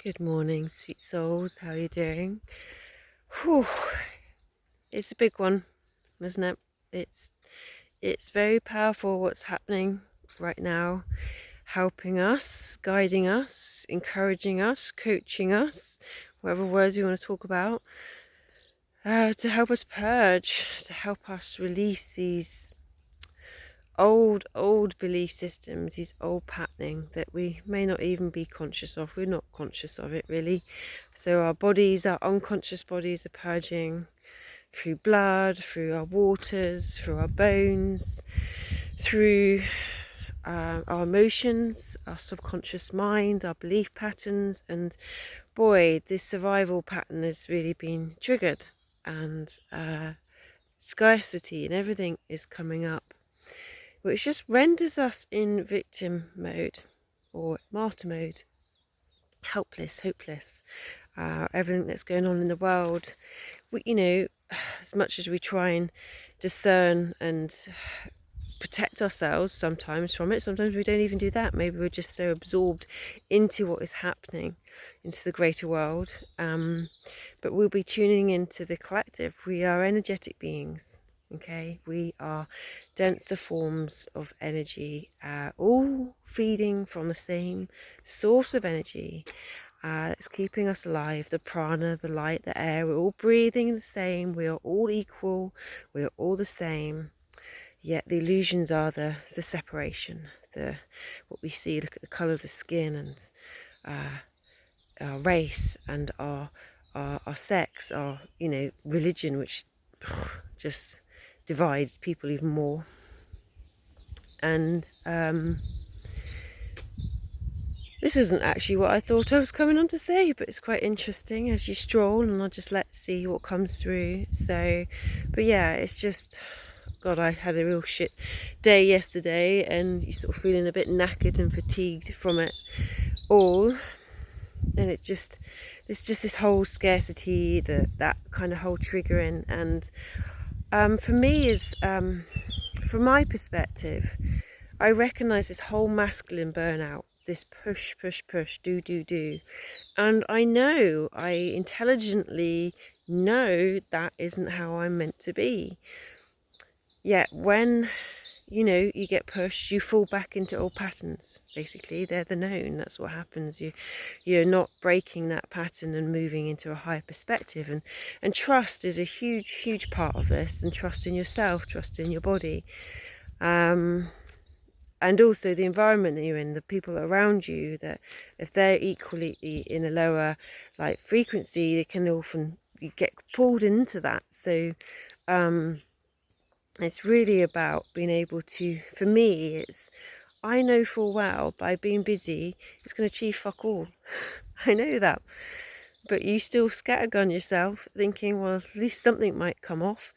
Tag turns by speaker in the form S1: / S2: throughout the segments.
S1: Good morning, sweet souls. How are you doing? Whew. It's a big one, isn't it? It's it's very powerful what's happening right now, helping us, guiding us, encouraging us, coaching us, whatever words you want to talk about, to help us purge, to help us release these old belief systems, these old patterning that we may not even be conscious of. We're not conscious of it really. So our bodies, our unconscious bodies, are purging through blood, through our waters, through our bones, through our emotions, our subconscious mind, our belief patterns. And boy, this survival pattern has really been triggered, and scarcity and everything is coming up, which just renders us in victim mode or martyr mode, helpless, hopeless. Everything that's going on in the world, as much as we try and discern and protect ourselves sometimes from it, sometimes we don't even do that. Maybe we're just so absorbed into what is happening, into the greater world. But we'll be tuning into the collective. We are energetic beings. Okay, we are denser forms of energy, all feeding from the same source of energy that's keeping us alive. The prana, the light, the air, we're all breathing the same. We are all equal. We are all the same. Yet the illusions are the separation, what we see. Look at the colour of the skin, and our race, and our sex, our religion, which just divides people even more. And this isn't actually what I thought I was coming on to say, but it's quite interesting as you stroll, and I'll just let's see what comes through. So, but yeah, it's just, God, I had a real shit day yesterday, and you're sort of feeling a bit knackered and fatigued from it all. And it's just this whole scarcity, that kind of whole triggering. And for me, from my perspective, I recognise this whole masculine burnout, this push, do. And I intelligently know that isn't how I'm meant to be. Yet when, you get pushed, you fall back into old patterns. Basically, they're the known. That's what happens. You're not breaking that pattern and moving into a higher perspective. And trust is a huge part of this. And trust in yourself, trust in your body. And also the environment that you're in, the people around you, that if they're equally in a lower frequency, they can often you get pulled into that. So it's really about being able to, for me, I know full well by being busy it's going to achieve fuck all. I know that, but you still scattergun yourself thinking, well, at least something might come off.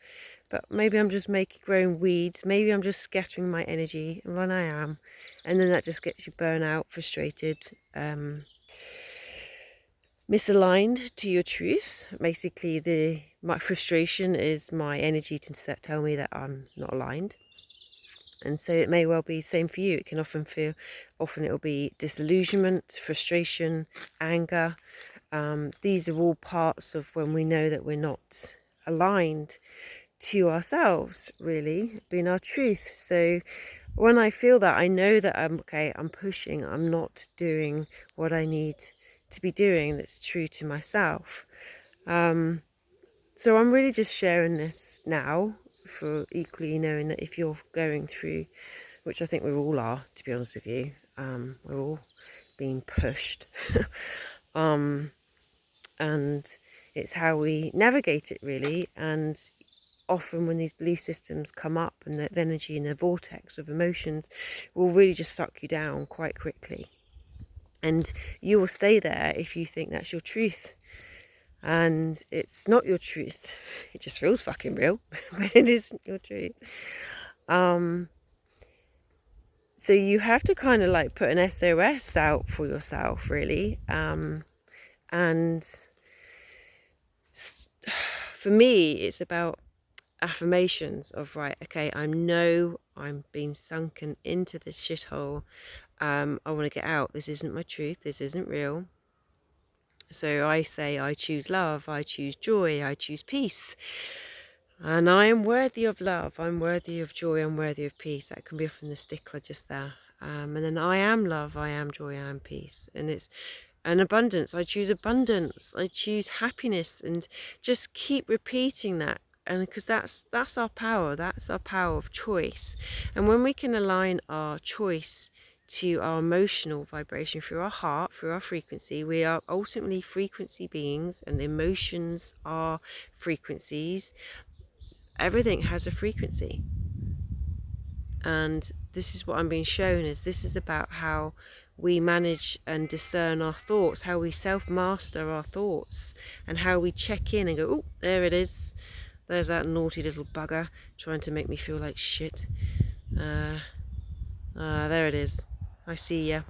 S1: But maybe I'm just growing weeds. Maybe I'm just scattering my energy, and when I am, and then that just gets you burnt out, frustrated, misaligned to your truth. Basically, my frustration is my energy to tell me that I'm not aligned. And so it may well be the same for you. It can often it'll be disillusionment, frustration, anger. These are all parts of when we know that we're not aligned to ourselves, really, being our truth. So when I feel that, I know that I'm pushing, I'm not doing what I need to be doing that's true to myself. So I'm really just sharing this now, for equally knowing that if you're going through, which I think we all are, to be honest with you, we're all being pushed. And it's how we navigate it, really. And often when these belief systems come up, and the energy in the vortex of emotions will really just suck you down quite quickly, and you will stay there if you think that's your truth. And it's not your truth. It just feels fucking real, but it isn't your truth. So you have to kind of put an SOS out for yourself, really. And for me, it's about affirmations of, right, okay, I'm being sunken into this shithole. I want to get out. This isn't my truth. This isn't real. So I say, I choose love, I choose joy, I choose peace. And I am worthy of love, I'm worthy of joy, I'm worthy of peace. That can be often the stickler just there. And then I am love, I am joy, I am peace. And it's an abundance. I choose abundance, I choose happiness, and just keep repeating that. And because that's our power, that's our power of choice. And when we can align our choice to our emotional vibration through our heart, through our frequency, we are ultimately frequency beings, and emotions are frequencies. Everything has a frequency. And this is what I'm being shown, is this is about how we manage and discern our thoughts, how we self-master our thoughts, and how we check in and go, oh, there it is, there's that naughty little bugger trying to make me feel like shit. There it is, I see ya.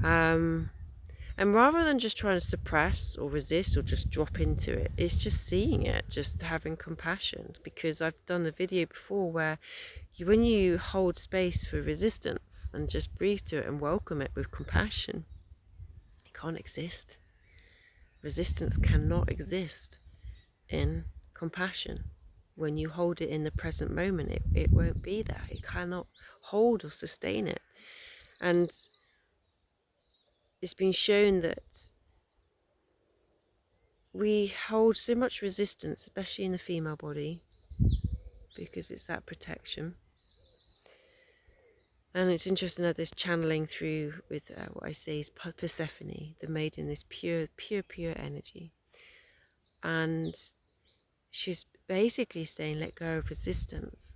S1: And rather than just trying to suppress or resist or just drop into it, it's just seeing it, just having compassion. Because I've done a video before where when you hold space for resistance and just breathe to it and welcome it with compassion, it can't exist. Resistance cannot exist in compassion. When you hold it in the present moment, it won't be there. It cannot hold or sustain it. And it's been shown that we hold so much resistance, especially in the female body, because it's that protection. And it's interesting that this channeling through with what I say is Persephone, the maiden, this pure energy. And she's basically saying, let go of resistance.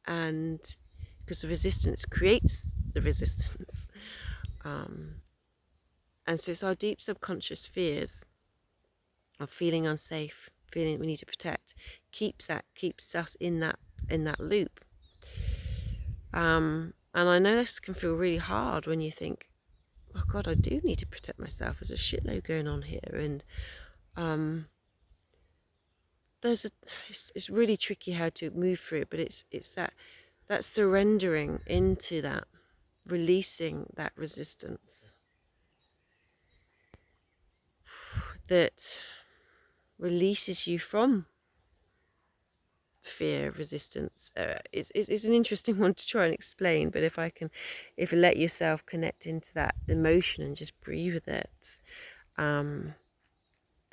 S1: And because the resistance creates the resistance. And so it's our deep subconscious fears of feeling unsafe, feeling we need to protect, keeps us in that loop. And I know this can feel really hard when you think, oh God, I do need to protect myself. There's a shitload going on here, and it's really tricky how to move through it. But it's that surrendering into that, releasing that resistance that releases you from fear, resistance. It's an interesting one to try and explain, but if you let yourself connect into that emotion and just breathe with it, and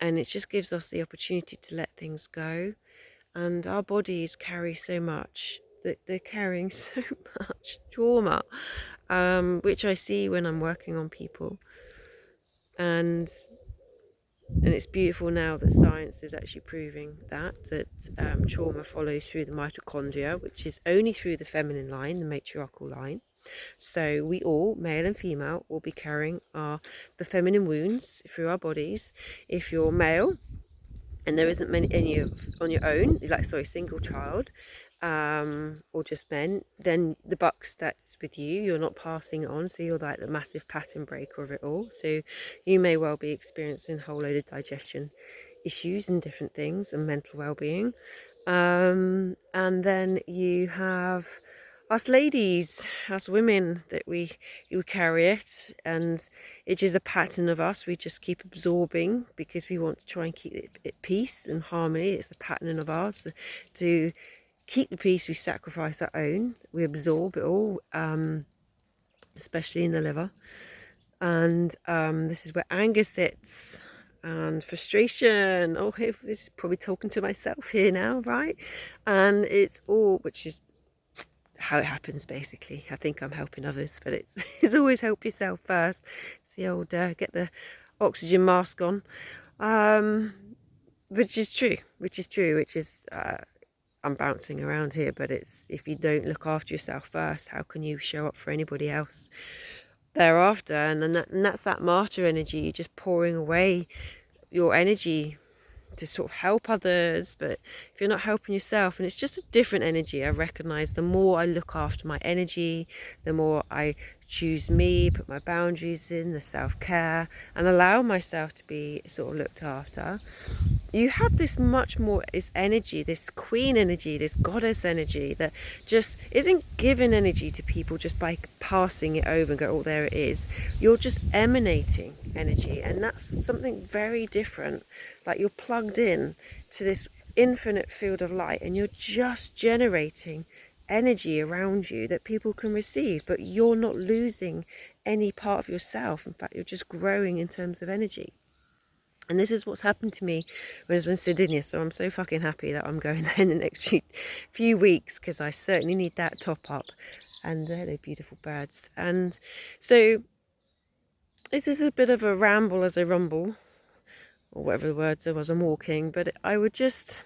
S1: it just gives us the opportunity to let things go. And our bodies carry so much, that they're carrying so much trauma, which I see when I'm working on people. And it's beautiful now that science is actually proving that trauma follows through the mitochondria, which is only through the feminine line, the matriarchal line. So we all, male and female, will be carrying the feminine wounds through our bodies. If you're male and there isn't any on your own, single child, or just men, then the buck starts with you. You're not passing it on, so you're like the massive pattern breaker of it all. So you may well be experiencing a whole load of digestion issues and different things, and mental well-being. And then you have us ladies, us women, that you carry it, and it is a pattern of us. We just keep absorbing because we want to try and keep it at peace and harmony. It's a pattern of ours to keep the peace. We sacrifice our own, we absorb it all, especially in the liver. And this is where anger sits, and frustration. Oh, this is probably talking to myself here now, right? And it's all, which is how it happens basically. I think I'm helping others, but it's always help yourself first. It's the old get the oxygen mask on, which is true, I'm bouncing around here, but it's, if you don't look after yourself first, how can you show up for anybody else thereafter? And that's that martyr energy. You're just pouring away your energy to sort of help others, but if you're not helping yourself, and it's just a different energy. I recognize the more I look after my energy, the more I choose me, put my boundaries in, the self-care, and allow myself to be sort of looked after, you have this much more, this energy, this queen energy, this goddess energy that just isn't giving energy to people just by passing it over and go, oh, there it is. You're just emanating energy, and that's something very different. Like, you're plugged in to this infinite field of light, and you're just generating energy around you that people can receive, but you're not losing any part of yourself. In fact, you're just growing in terms of energy. And this is what's happened to me when I was in Sardinia, so I'm so fucking happy that I'm going there in the next few weeks, because I certainly need that top up. And they're beautiful birds. And so this is a bit of a ramble as I rumble, or whatever the words are as I'm walking, but I would just,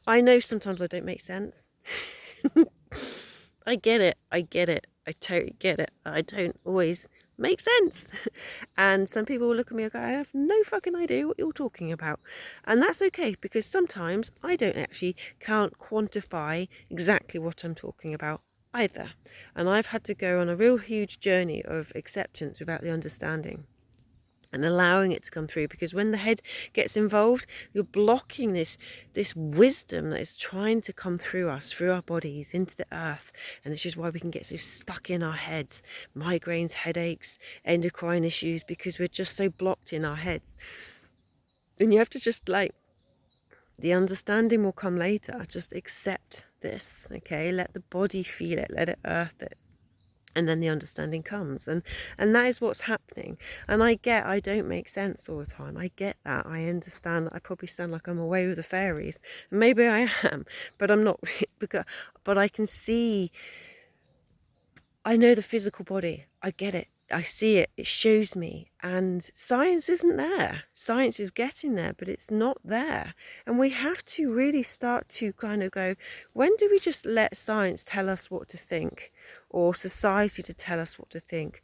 S1: I know sometimes I don't make sense. I get it, I totally get it. I don't always make sense. And some people will look at me and go, I have no fucking idea what you're talking about. And that's okay, because sometimes I can't quantify exactly what I'm talking about either. And I've had to go on a real huge journey of acceptance without the understanding, and allowing it to come through, because when the head gets involved, you're blocking this wisdom that is trying to come through us, through our bodies, into the earth. And this is why we can get so stuck in our heads, migraines, headaches, endocrine issues, because we're just so blocked in our heads. And you have to just, like, the understanding will come later. Just accept this, okay? Let the body feel it, let it earth it. And then the understanding comes, and that is what's happening. And I don't make sense all the time. I get that. I understand. I probably sound like I'm away with the fairies. Maybe I am, but I'm not. But I can see. I know the physical body. I get it. I see it. It shows me. And science isn't there. Science is getting there, but it's not there. And we have to really start to kind of go, when do we just let science tell us what to think, or society to tell us what to think?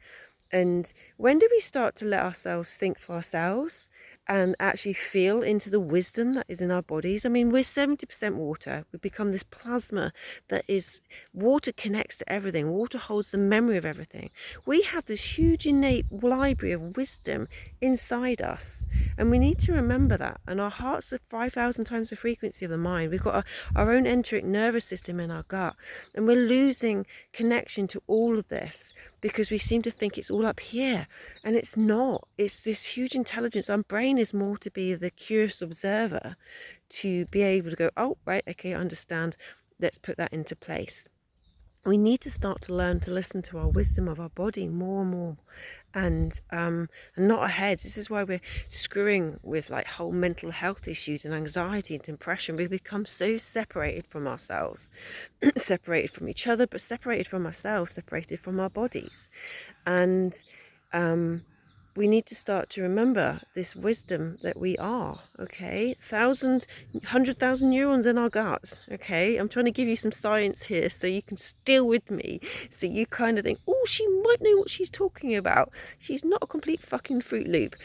S1: And when do we start to let ourselves think for ourselves and actually feel into the wisdom that is in our bodies? I mean, we're 70% water. We've become this plasma that is, water connects to everything. Water holds the memory of everything. We have this huge innate library of wisdom inside us. And we need to remember that. And our hearts are 5,000 times the frequency of the mind. We've got our own enteric nervous system in our gut. And we're losing connection to all of this because we seem to think it's all up here. And it's not. It's this huge intelligence. Our brain is more to be the curious observer, to be able to go, oh, right, okay, I understand. Let's put that into place. We need to start to learn to listen to our wisdom of our body more and more, and not our heads. This is why we're screwing with like whole mental health issues and anxiety and depression. We become so separated from ourselves, separated from each other, but separated from ourselves, separated from our bodies. And we need to start to remember this wisdom that we are, okay? 100,000 neurons in our guts, okay? I'm trying to give you some science here so you can still with me, so you kind of think, oh, she might know what she's talking about. She's not a complete fucking Fruit Loop.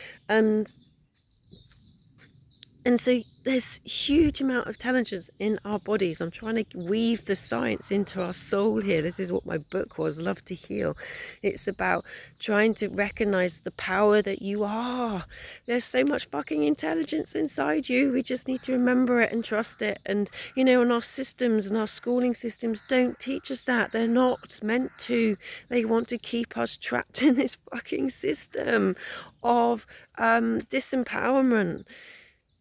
S1: And so there's huge amount of intelligence in our bodies. I'm trying to weave the science into our soul here. This is what my book was, Love to Heal. It's about trying to recognize the power that you are. There's so much fucking intelligence inside you. We just need to remember it and trust it. And, you know, and our systems and our schooling systems don't teach us that. They're not meant to. They want to keep us trapped in this fucking system of disempowerment.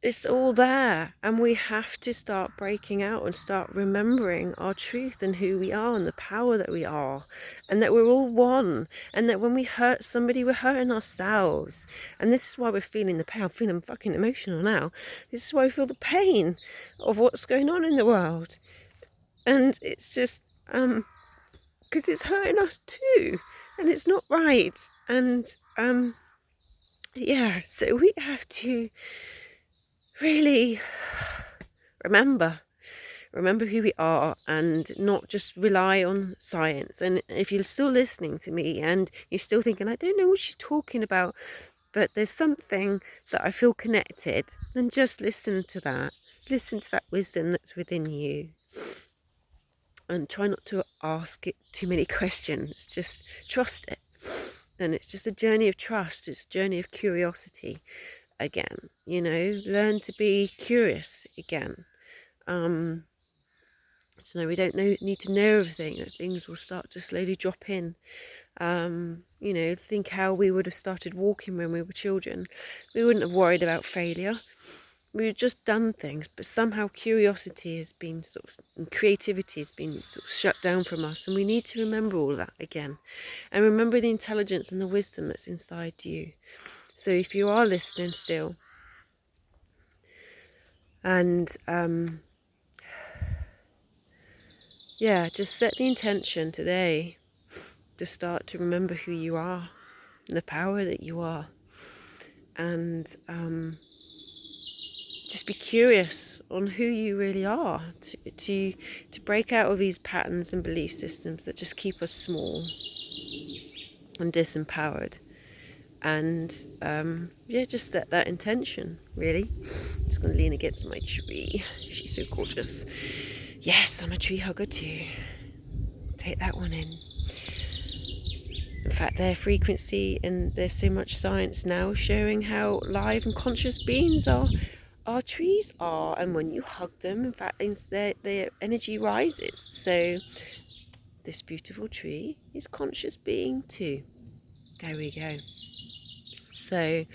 S1: It's all there, and we have to start breaking out and start remembering our truth and who we are and the power that we are, and that we're all one, and that when we hurt somebody, we're hurting ourselves. And this is why we're feeling the pain. I'm feeling fucking emotional now. This is why we feel the pain of what's going on in the world. And it's just because it's hurting us too, and it's not right. And yeah, so we have to really remember who we are, and not just rely on science. And if you're still listening to me and you're still thinking, I don't know what she's talking about, but there's something that I feel connected, then just listen to that. Listen to that wisdom that's within you. and try not to ask it too many questions. Just trust it. And it's just a journey of trust. It's a journey of curiosity again. You know, learn to be curious again. So we don't need to know everything. That things will start to slowly drop in. You know, think how we would have started walking when we were children. We wouldn't have worried about failure. We've just done things, but somehow curiosity has been and creativity has been shut down from us, and we need to remember all that again, and remember the intelligence and the wisdom that's inside you. So if you are listening still, and yeah, just set the intention today to start to remember who you are, and the power that you are, and just be curious on who you really are, to break out of these patterns and belief systems that just keep us small and disempowered. And yeah, just set that intention, really. Just going to lean against my tree. She's so gorgeous. Yes, I'm a tree hugger too. Take that one in. In fact, their frequency, and there's so much science now showing how live and conscious beings our trees are, and when you hug them, in fact, their energy rises. So this beautiful tree is conscious being too. There we go. So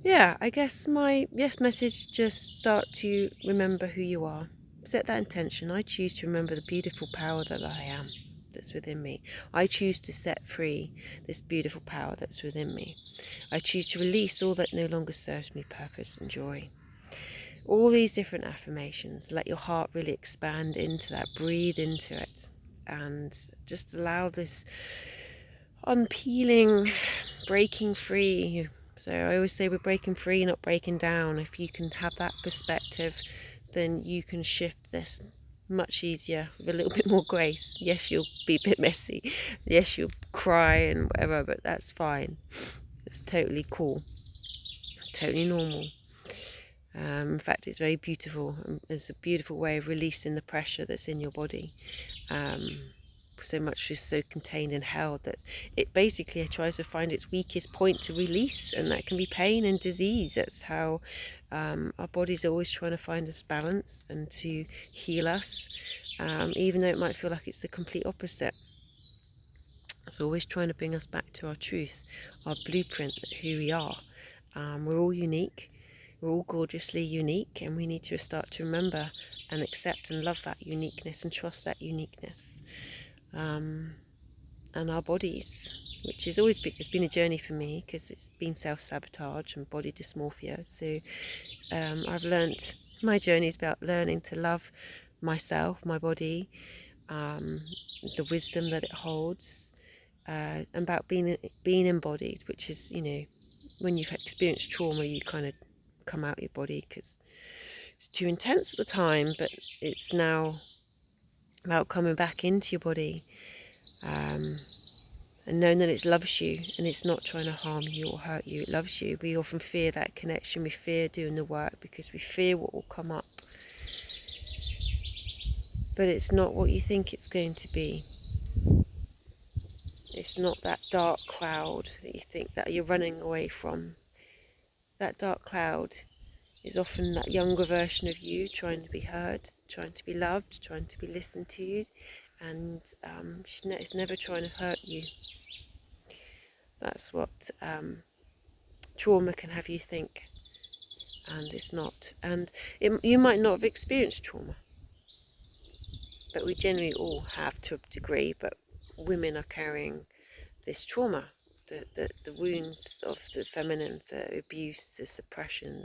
S1: yeah, I guess my message, just start to remember who you are. Set that intention. I choose to remember the beautiful power that I am, that's within me. I choose to set free this beautiful power that's within me. I choose to release all that no longer serves me purpose and joy. All these different affirmations. Let your heart really expand into that. Breathe into it. And just allow this unpeeling, breaking free. So I always say we're breaking free, not breaking down. If you can have that perspective, then you can shift this much easier with a little bit more grace. Yes, you'll be a bit messy. Yes, you'll cry and whatever, but that's fine. It's totally cool. Totally normal. In fact, it's very beautiful. It's a beautiful way of releasing the pressure that's in your body. So much is so contained and held that it basically tries to find its weakest point to release, and that can be pain and disease. That's how our body's always trying to find us balance and to heal us, even though it might feel like it's the complete opposite. It's always trying to bring us back to our truth, our blueprint, who we are. We're all unique. We're all gorgeously unique, and we need to start to remember and accept and love that uniqueness and trust that uniqueness. And our bodies, which is always it's been a journey for me, because it's been self-sabotage and body dysmorphia. So I've learnt, my journey is about learning to love myself, my body, the wisdom that it holds, and about being embodied, which is, you know, when you've experienced trauma, you kind of come out your body because it's too intense at the time, but it's now about coming back into your body, and knowing that it loves you and it's not trying to harm you or hurt you. It loves you. We often fear that connection. We fear doing the work because we fear what will come up, but it's not what you think it's going to be. It's not that dark cloud that you think that you're running away from. That dark cloud is often that younger version of you trying to be heard, trying to be loved, trying to be listened to, and it's never trying to hurt you. That's what trauma can have you think, and it's not. And you might not have experienced trauma, but we generally all have to a degree, but women are carrying this trauma, the wounds of the feminine, the abuse, the suppression,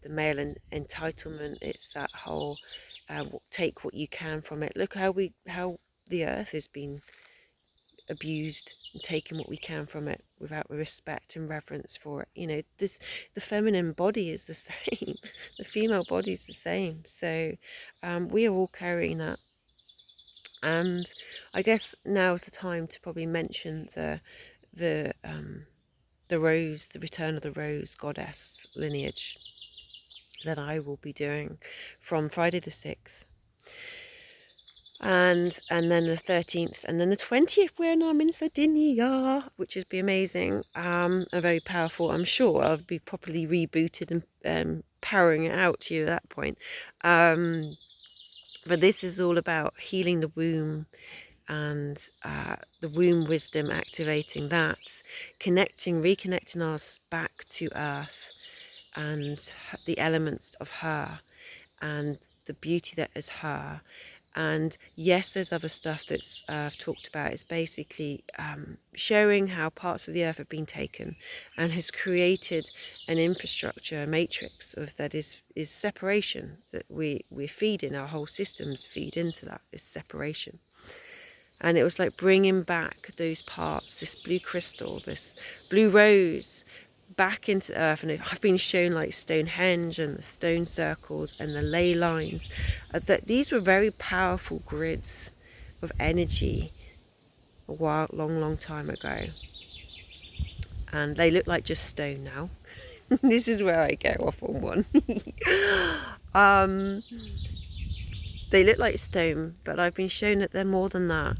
S1: the male entitlement. It's that whole take what you can from it. Look how the earth has been abused and taken what we can from it without respect and reverence for it. You know, the feminine body is the same. The female body is the same. So we are all carrying that. And I guess now is the time to probably mention the Rose, the Return of the Rose Goddess Lineage that I will be doing from Friday the 6th. and then the 13th, and then the 20th when I'm in Sardinia, which would be amazing, and very powerful. I'm sure I'll be properly rebooted and powering it out to you at that point. But this is all about healing the womb and the womb wisdom, activating that, reconnecting us back to earth and the elements of her and the beauty that is her. And yes, there's other stuff that's talked about. It's basically showing how parts of the earth have been taken and has created an infrastructure, a matrix of that is separation, that we're feeding, our whole systems feed into that, is separation. And it was like bringing back those parts, this blue crystal, this blue rose, back into the earth. And I've been shown like Stonehenge and the stone circles and the ley lines, that these were very powerful grids of energy a long time ago, and they look like just stone now. This is where I go off on one. They look like stone, but I've been shown that they're more than that.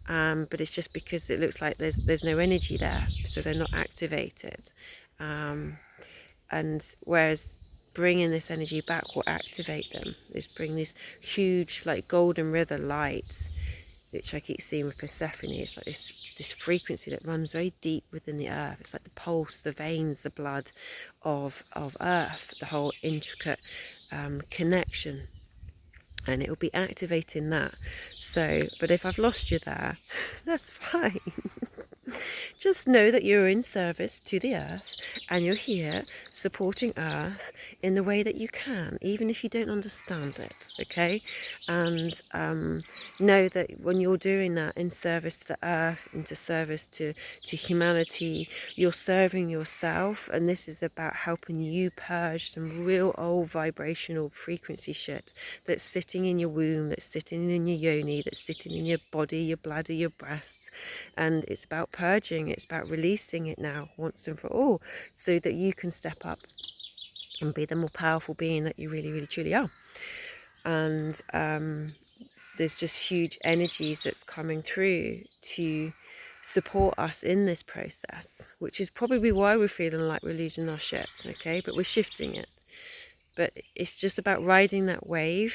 S1: But it's just because it looks like there's no energy there, so they're not activated. And whereas bringing this energy back will activate them. Is bring these huge like golden river lights, which I keep seeing with Persephone. It's like this frequency that runs very deep within the earth. It's like the pulse, the veins, the blood of earth, the whole intricate connection. And it will be activating that. So, but if I've lost you there, that's fine. Just know that you're in service to the earth and you're here supporting earth in the way that you can, even if you don't understand it, okay? And know that when you're doing that in service to the earth, into service to humanity, you're serving yourself. And this is about helping you purge some real old vibrational frequency shit that's sitting in your womb, that's sitting in your yoni, that's sitting in your body, your bladder, your breasts. And it's about purging, it's about releasing it now once and for all, so that you can step up and be the more powerful being that you really, really, truly are. And there's just huge energies that's coming through to support us in this process, which is probably why we're feeling like we're losing our shit, okay? But we're shifting it. But it's just about riding that wave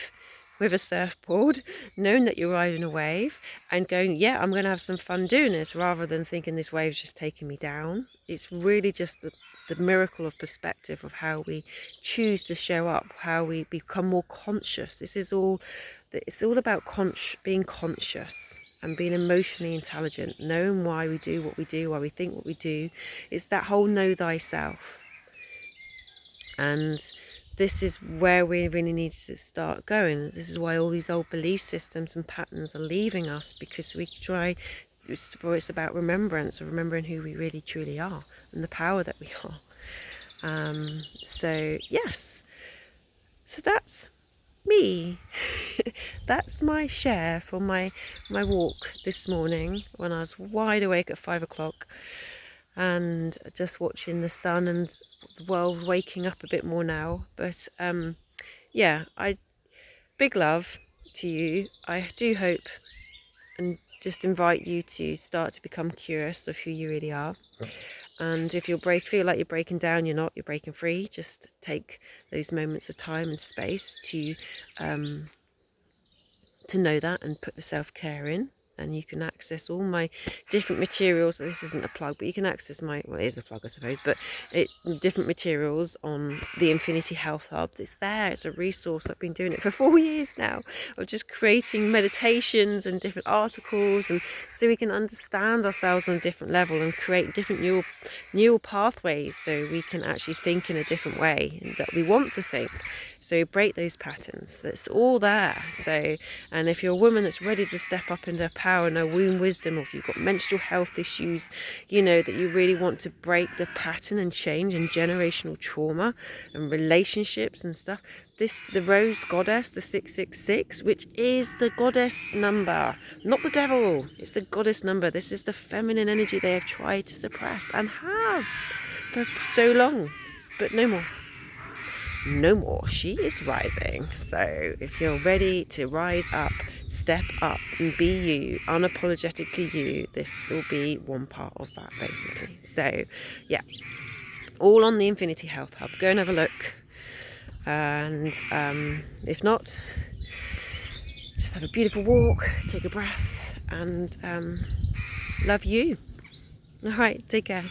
S1: with a surfboard, knowing that you're riding a wave and going, yeah, I'm going to have some fun doing this, rather than thinking this wave's just taking me down. It's really just the miracle of perspective of how we choose to show up, how we become more conscious. It's all about being conscious and being emotionally intelligent, knowing why we do what we do, why we think what we do. It's that whole know thyself. And this is where we really need to start going. This is why all these old belief systems and patterns are leaving us, because it's about remembrance, of remembering who we really truly are and the power that we are. So yes, so that's me. That's my share for my walk this morning, when I was wide awake at 5 o'clock and just watching the sun and the world waking up a bit more now. But yeah, big love to you. I do hope and just invite you to start to become curious of who you really are. And if you feel like you're breaking down, you're not, you're breaking free. Just take those moments of time and space to know that and put the self-care in. And you can access all my different materials. This isn't a plug, but you can access well, it is a plug, I suppose, but different materials on the Infinity Health Hub. It's there, it's a resource. I've been doing it for 4 years now, of just creating meditations and different articles, and so we can understand ourselves on a different level and create different neural pathways, so we can actually think in a different way that we want to think. So break those patterns. That's all there. So, and if you're a woman that's ready to step up into her power and her womb wisdom, or if you've got menstrual health issues, you know, that you really want to break the pattern and change and generational trauma and relationships and stuff, the Rose Goddess, the 666, which is the goddess number, not the devil, it's the goddess number. This is the feminine energy they have tried to suppress and have for so long, but no more. No more. She is rising. So if you're ready to rise up, step step up and be you, unapologetically you, this will be one part of that, basically. So yeah, all on the Infinity Health Hub. Go and have a look, and if not, just have a beautiful walk, take a breath, and love you. All right, take care.